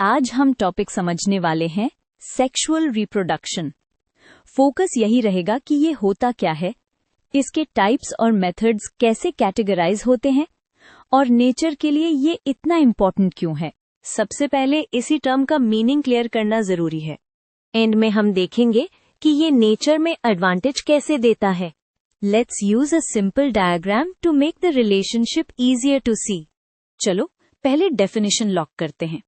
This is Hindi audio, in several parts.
आज हम टॉपिक समझने वाले हैं सेक्सुअल रिप्रोडक्शन। फोकस यही रहेगा कि ये होता क्या है, इसके टाइप्स और मेथड्स कैसे कैटेगराइज होते हैं और नेचर के लिए ये इतना इम्पोर्टेंट क्यों है। सबसे पहले इसी टर्म का मीनिंग क्लियर करना जरूरी है। एंड में हम देखेंगे कि ये नेचर में एडवांटेज कैसे देता है। Let's use a simple diagram to make the relationship easier to see. चलो पहले डेफिनेशन लॉक करते हैं।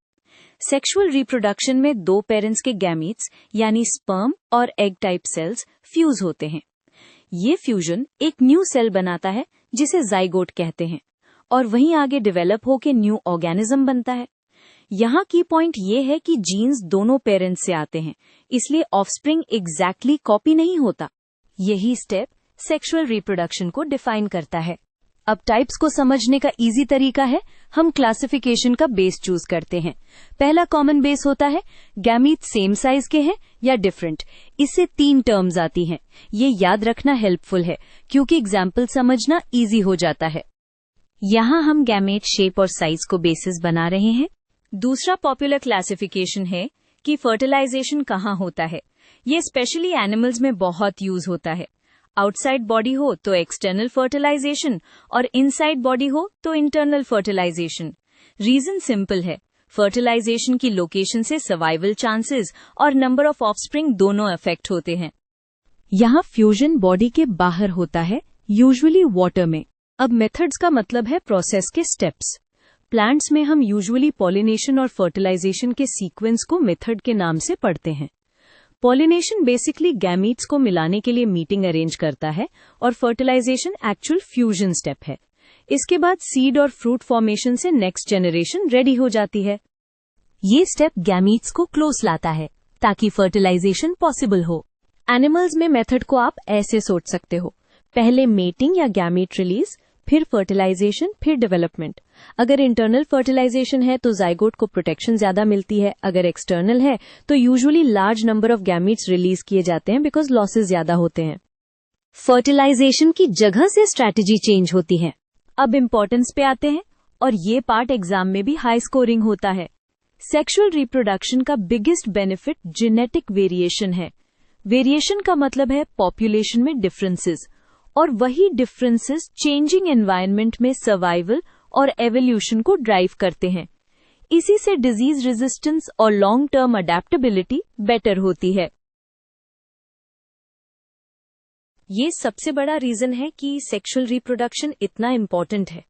सेक्सुअल रिप्रोडक्शन में दो पेरेंट्स के गैमीट्स यानी स्पर्म और एग टाइप सेल्स फ्यूज होते हैं। ये फ्यूजन एक न्यू सेल बनाता है जिसे जाइगोट कहते हैं और वहीं आगे डेवलप होकर न्यू ऑर्गेनिज्म बनता है। यहाँ की पॉइंट ये है कि जीन्स दोनों पेरेंट्स से आते हैं, इसलिए ऑफस्प्रिंग एग्जैक्टली कॉपी नहीं होता। यही स्टेप सेक्सुअल रिप्रोडक्शन को डिफाइन करता है। अब टाइप्स को समझने का इजी तरीका है, हम क्लासिफिकेशन का बेस चूज करते हैं। पहला कॉमन बेस होता है गैमीट सेम साइज के हैं या डिफरेंट। इससे 3 टर्म्स आती हैं। ये याद रखना हेल्पफुल है क्योंकि एग्जाम्पल समझना इजी हो जाता है। यहाँ हम गैमेट शेप और साइज को बेसिस बना रहे हैं। दूसरा पॉपुलर क्लासिफिकेशन है कि फर्टिलाइजेशन कहाँ होता है। ये स्पेशली एनिमल्स में बहुत यूज होता है। आउटसाइड बॉडी हो तो एक्सटर्नल फर्टिलाइजेशन और इनसाइड बॉडी हो तो इंटरनल फर्टिलाइजेशन। रीजन सिंपल है, फर्टिलाइजेशन की लोकेशन से सर्वाइवल चांसेस और नंबर ऑफ ऑफस्प्रिंग दोनों अफेक्ट होते हैं। यहाँ फ्यूजन बॉडी के बाहर होता है, यूजुअली वाटर में। अब मेथड्स का मतलब है प्रोसेस के स्टेप्स। प्लांट्स में हम यूजुअली पॉलिनेशन और फर्टिलाइजेशन के सीक्वेंस को मेथड के नाम से पढ़ते हैं। पॉलिनेशन बेसिकली गैमीट्स को मिलाने के लिए मीटिंग अरेंज करता है और फर्टिलाइजेशन एक्चुअल फ्यूजन स्टेप है। इसके बाद सीड और फ्रूट फॉर्मेशन से नेक्स्ट जनरेशन रेडी हो जाती है। ये स्टेप गैमीट्स को क्लोज लाता है ताकि फर्टिलाइजेशन पॉसिबल हो। एनिमल्स में मेथड को आप ऐसे सोच सकते हो, पहले मेटिंग या गैमीट रिलीज, फिर फर्टिलाइजेशन, फिर डेवलपमेंट। अगर इंटरनल फर्टिलाइजेशन है तो जाइगोट को प्रोटेक्शन ज्यादा मिलती है। अगर एक्सटर्नल है तो usually large number of gametes release किए जाते हैं बिकॉज लॉसेस ज्यादा होते हैं। फर्टिलाइजेशन की जगह से स्ट्रैटेजी चेंज होती है। अब इम्पोर्टेंस पे आते हैं और ये पार्ट एग्जाम में भी हाई स्कोरिंग होता है। सेक्सुअल रिप्रोडक्शन का बिगेस्ट बेनिफिट जेनेटिक वेरिएशन है। वेरिएशन का मतलब है पॉपुलेशन में डिफरेंसेस, और वही डिफरेंसेस चेंजिंग एनवायरनमेंट में सर्वाइवल और एवोल्यूशन को ड्राइव करते हैं। इसी से डिजीज रेजिस्टेंस और लॉन्ग टर्म अडेप्टेबिलिटी बेटर होती है। ये सबसे बड़ा रीजन है कि सेक्सुअल रिप्रोडक्शन इतना इम्पोर्टेंट है।